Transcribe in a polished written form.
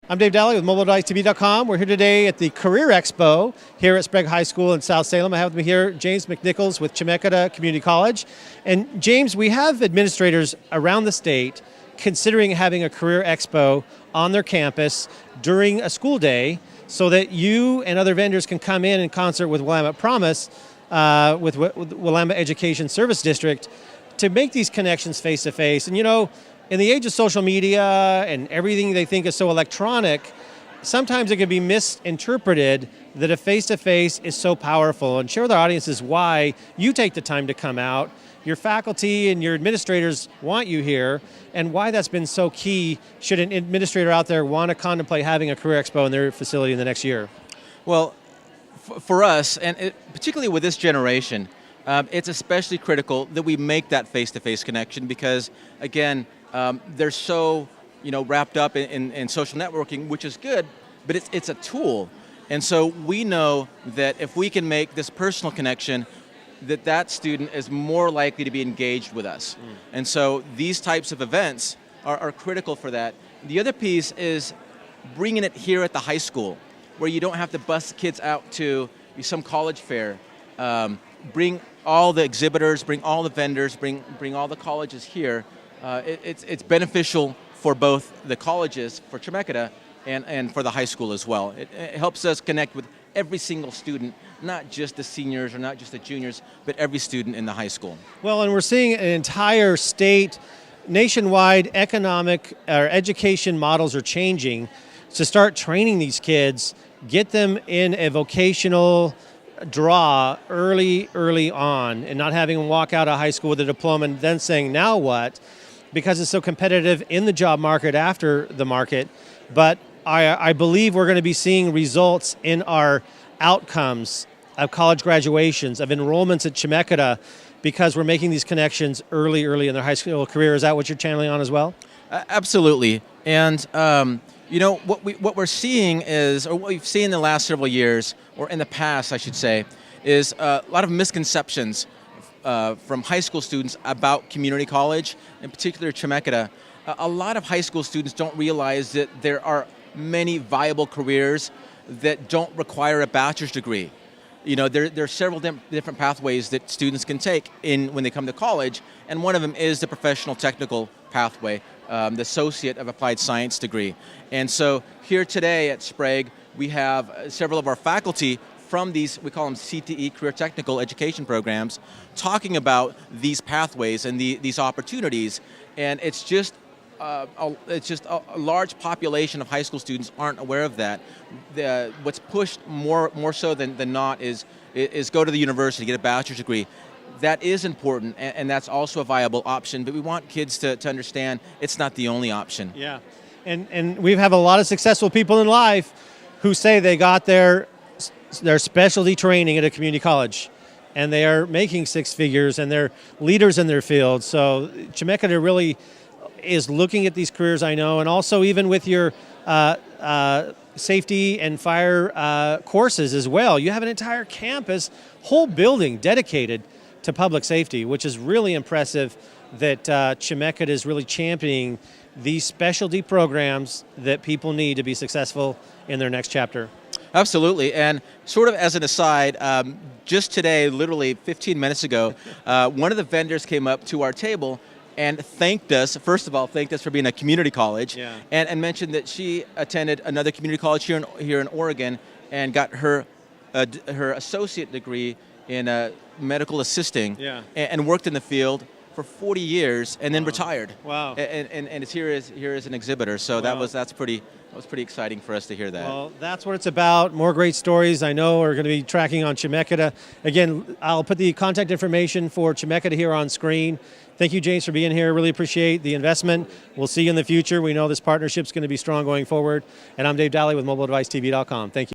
I'm Dave Daly with MobileDeviceTV.com. We're here today at the Career Expo here at Sprague High School in South Salem. I have with me here James McNichols with Chemeketa Community College. And James, we have administrators around the state considering having a Career Expo on their campus during a school day so that you and other vendors can come in concert with Willamette Promise, with Willamette Education Service District, to make these connections face-to-face. And you know, in the age of social media and everything they think is so electronic, sometimes it can be misinterpreted that a face-to-face is so powerful. And share with our audiences why you take the time to come out, your faculty and your administrators want you here, and why that's been so key should an administrator out there want to contemplate having a Career Expo in their facility in the next year. Well, for us, and particularly with this generation, it's especially critical that we make that face-to-face connection because, again, they're so wrapped up in social networking, which is good, but it's a tool. And so we know that if we can make this personal connection, that student is more likely to be engaged with us. And so these types of events are critical for that. The other piece is bringing it here at the high school, where you don't have to bust kids out to some college fair. Bring all the exhibitors, bring all the vendors, bring all the colleges here. It's beneficial for both the colleges, for Chemeketa, and for the high school as well. It helps us connect with every single student, not just the seniors or not just the juniors, but every student in the high school. Well, and we're seeing an entire state, nationwide economic or education models are changing to start training these kids, get them in a vocational draw early on, and not having them walk out of high school with a diploma and then saying, now what? Because it's so competitive in the job market after the market. But I believe we're going to be seeing results in our outcomes of college graduations, of enrollments at Chemeketa, because we're making these connections early in their high school career. Is that what you're channeling on as well? Absolutely. And what we're seeing is, or what we've seen in the last several years, or in the past, I should say, is a lot of misconceptions from high school students about community college, in particular Chemeketa. A lot of high school students don't realize that there are many viable careers that don't require a bachelor's degree. There are several different pathways that students can take when they come to college, and one of them is the professional technical pathway, the Associate of Applied Science degree. And so here today at Sprague, we have several of our faculty from these, we call them CTE, Career Technical Education Programs, talking about these pathways and these opportunities. And it's just a large population of high school students aren't aware of that. What's pushed more so than not is go to the university, get a bachelor's degree. That is important, and that's also a viable option, but we want kids to understand it's not the only option. Yeah, and we have a lot of successful people in life who say they got their specialty training at a community college, and they are making six figures, and they're leaders in their field. So Chemeketa really is looking at these careers, I know, and also even with your safety and fire courses as well. You have an entire campus, whole building dedicated to public safety, which is really impressive that Chemeketa is really championing these specialty programs that people need to be successful in their next chapter. Absolutely, and sort of as an aside, just today, literally 15 minutes ago, one of the vendors came up to our table and thanked us, first of all, thanked us for being a community college, yeah, and mentioned that she attended another community college here in Oregon and got her associate degree in medical assisting, yeah, and worked in the field for 40 years and then retired. Wow. And is here as an exhibitor, so wow, that was pretty exciting for us to hear that. Well, that's what it's about. More great stories I know are going to be tracking on Chemeketa. Again, I'll put the contact information for Chemeketa here on screen. Thank you, James, for being here. Really appreciate the investment. We'll see you in the future. We know this partnership's going to be strong going forward. And I'm Dave Daly with MobileDeviceTV.com. Thank you.